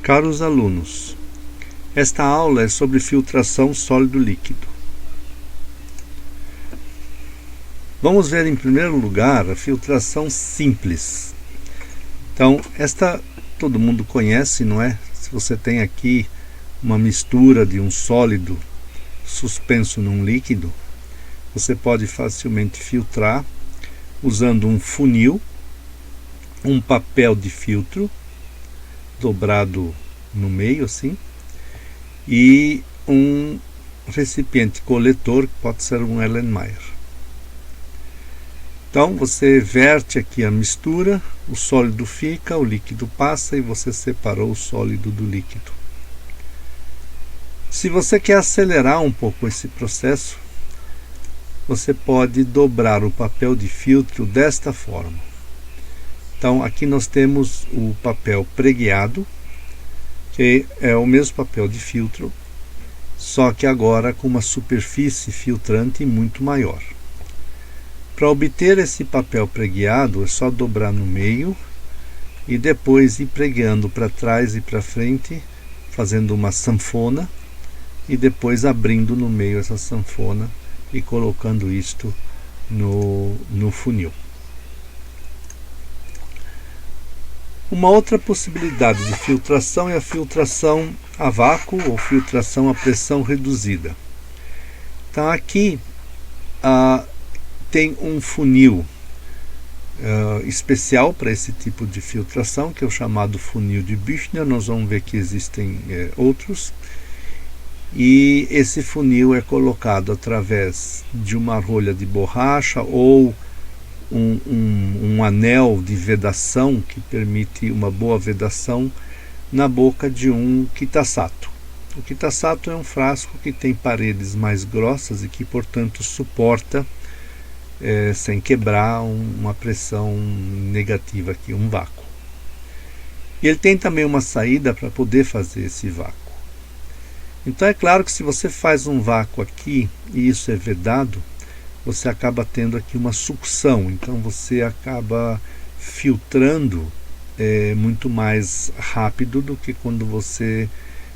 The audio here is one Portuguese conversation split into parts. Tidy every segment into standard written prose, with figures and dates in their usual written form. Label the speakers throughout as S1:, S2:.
S1: Caros alunos, esta aula é sobre filtração sólido-líquido. Vamos ver em primeiro lugar a filtração simples. Então, esta todo mundo conhece, não é? Se você tem aqui uma mistura de um sólido suspenso num líquido, você pode facilmente filtrar usando um funil, um papel de filtro dobrado no meio assim, e um recipiente coletor, que pode ser um Erlenmeyer. Então você verte aqui a mistura, o sólido fica, o líquido passa e você separou o sólido do líquido. Se você quer acelerar um pouco esse processo, você pode dobrar o papel de filtro desta forma. Então aqui nós temos o papel pregueado, que é o mesmo papel de filtro, só que agora com uma superfície filtrante muito maior. Para obter esse papel pregueado, é só dobrar no meio e depois ir pregueando para trás e para frente, fazendo uma sanfona, e depois abrindo no meio essa sanfona e colocando isto no funil. Uma outra possibilidade de filtração é a filtração a vácuo ou filtração a pressão reduzida. Então aqui tem um funil especial para esse tipo de filtração, que é o chamado funil de Büchner. Nós vamos ver que existem outros. E esse funil é colocado através de uma rolha de borracha ou um anel de vedação que permite uma boa vedação na boca de um kitasato. O kitasato é um frasco que tem paredes mais grossas e que, portanto, suporta sem quebrar uma pressão negativa aqui, um vácuo. E ele tem também uma saída para poder fazer esse vácuo. Então é claro que se você faz um vácuo aqui e isso é vedado, você acaba tendo aqui uma sucção, então você acaba filtrando muito mais rápido do que quando você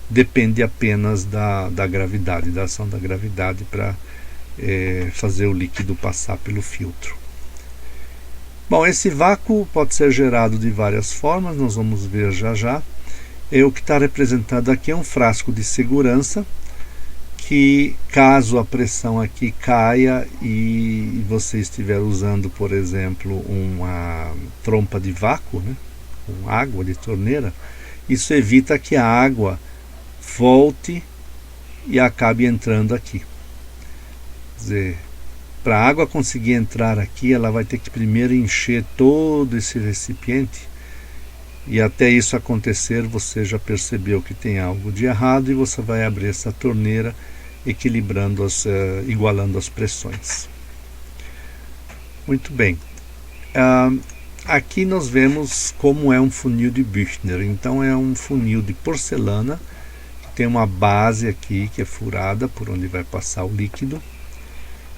S1: depende apenas da gravidade, da ação da gravidade para fazer o líquido passar pelo filtro. Bom, esse vácuo pode ser gerado de várias formas, nós vamos ver já já. O que está representado aqui é um frasco de segurança, que caso a pressão aqui caia e você estiver usando, por exemplo, uma trompa de vácuo, né, com água de torneira, isso evita que a água volte e acabe entrando aqui. Quer dizer, para a água conseguir entrar aqui, ela vai ter que primeiro encher todo esse recipiente, e até isso acontecer você já percebeu que tem algo de errado e você vai abrir essa torneira, equilibrando igualando as pressões. Muito bem. Aqui nós vemos como é um funil de Büchner. Então é um funil de porcelana, que tem uma base aqui que é furada por onde vai passar o líquido,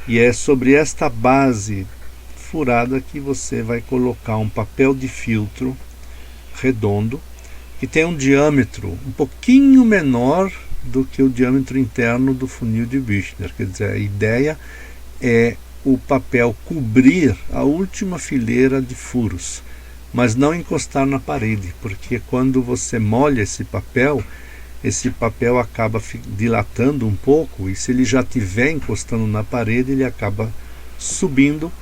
S1: e é sobre esta base furada que você vai colocar um papel de filtro redondo, que tem um diâmetro um pouquinho menor do que o diâmetro interno do funil de Büchner. Quer dizer, a ideia é o papel cobrir a última fileira de furos, mas não encostar na parede, porque quando você molha esse papel acaba dilatando um pouco, e se ele já estiver encostando na parede, ele acaba subindo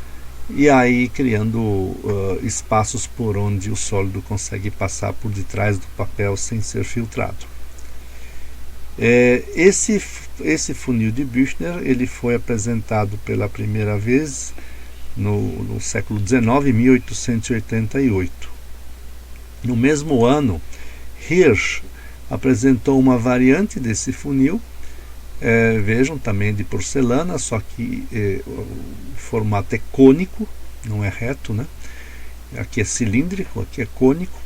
S1: e aí criando espaços por onde o sólido consegue passar por detrás do papel sem ser filtrado. Esse funil de Büchner ele foi apresentado pela primeira vez no século XIX, em 1888. No mesmo ano, Hirsch apresentou uma variante desse funil, vejam, também de porcelana, só que o formato é cônico, não é reto, né? Aqui é cilíndrico, aqui é cônico,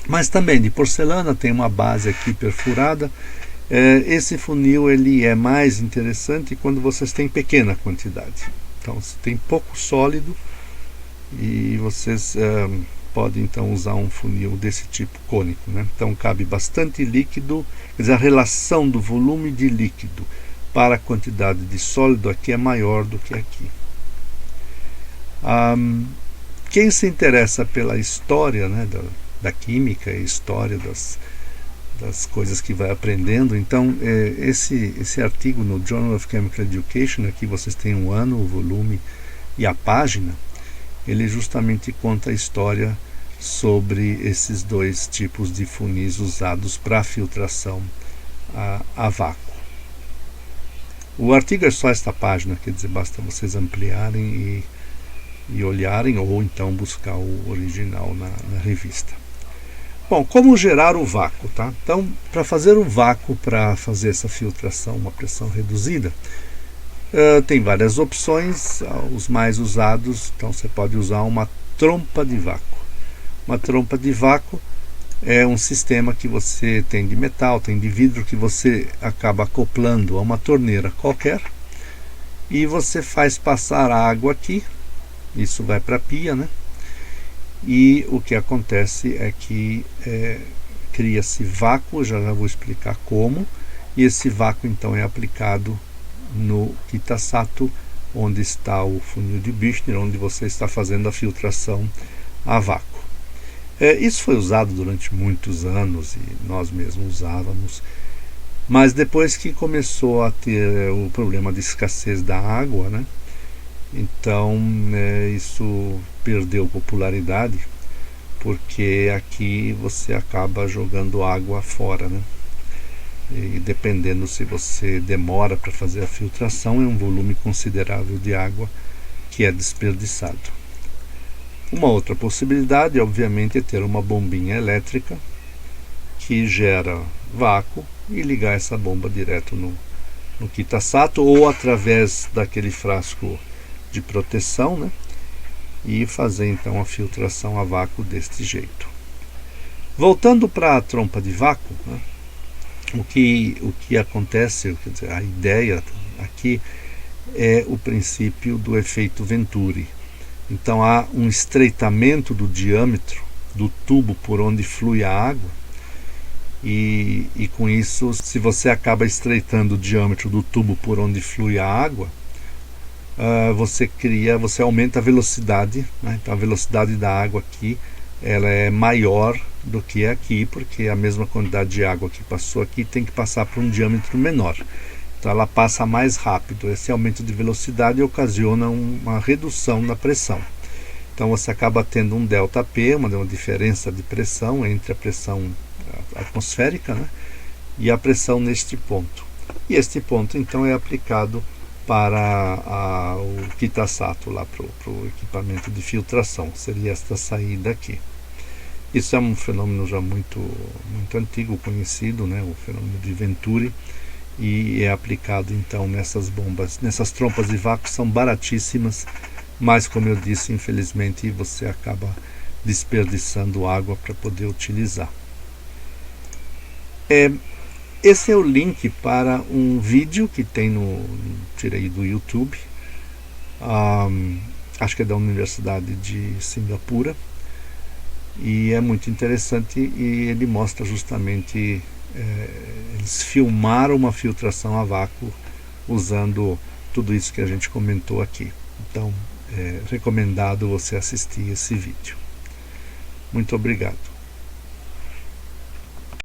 S1: mas também de porcelana, tem uma base aqui perfurada. Esse funil ele é mais interessante quando vocês têm pequena quantidade. Então, se tem pouco sólido e vocês pode então usar um funil desse tipo cônico, né? Então cabe bastante líquido, quer dizer, a relação do volume de líquido para a quantidade de sólido aqui é maior do que aqui. Quem se interessa pela história, né, da química e história das coisas que vai aprendendo, então esse artigo no Journal of Chemical Education, aqui vocês têm o ano, o volume e a página, ele justamente conta a história sobre esses dois tipos de funis usados para filtração a vácuo. O artigo é só esta página, quer dizer, basta vocês ampliarem e olharem, ou então buscar o original na revista. Bom, como gerar o vácuo, tá? Então, para fazer o vácuo, para fazer essa filtração, uma pressão reduzida, tem várias opções. Os mais usados, então você pode usar uma trompa de vácuo. Uma trompa de vácuo é um sistema que você tem de metal, tem de vidro, que você acaba acoplando a uma torneira qualquer e você faz passar água aqui, isso vai para a pia, né? E o que acontece é que cria-se vácuo, já vou explicar como, e esse vácuo então é aplicado no Kitasato, onde está o funil de Büchner, onde você está fazendo a filtração a vácuo. Isso foi usado durante muitos anos e nós mesmos usávamos, mas depois que começou a ter o problema de escassez da água, né, então isso perdeu popularidade, porque aqui você acaba jogando água fora, né? E dependendo se você demora para fazer a filtração, é um volume considerável de água que é desperdiçado. Uma outra possibilidade, obviamente, é ter uma bombinha elétrica que gera vácuo e ligar essa bomba direto no Kitasato, ou através daquele frasco de proteção, né? E fazer então a filtração a vácuo deste jeito. Voltando para a trompa de vácuo, né? O que acontece, quer dizer, a ideia aqui é o princípio do efeito Venturi. Então há um estreitamento do diâmetro do tubo por onde flui a água, e com isso, se você acaba estreitando o diâmetro do tubo por onde flui a água, você aumenta a velocidade, né? Então a velocidade da água aqui ela é maior do que aqui, porque a mesma quantidade de água que passou aqui tem que passar por um diâmetro menor. Então ela passa mais rápido. Esse aumento de velocidade ocasiona uma redução da pressão. Então você acaba tendo um ΔP, uma diferença de pressão entre a pressão atmosférica, né, e a pressão neste ponto. E este ponto então é aplicado para o Kitasato, lá para o equipamento de filtração. Seria esta saída aqui. Isso é um fenômeno já muito antigo, conhecido, né, o fenômeno de Venturi, e é aplicado então nessas bombas, nessas trompas de vácuo. São baratíssimas, mas como eu disse, infelizmente você acaba desperdiçando água para poder utilizar. Esse é o link para um vídeo que tem tirei do YouTube, acho que é da Universidade de Singapura, e é muito interessante, e ele mostra justamente, eles filmaram uma filtração a vácuo usando tudo isso que a gente comentou aqui. Então, é recomendado você assistir esse vídeo. Muito obrigado.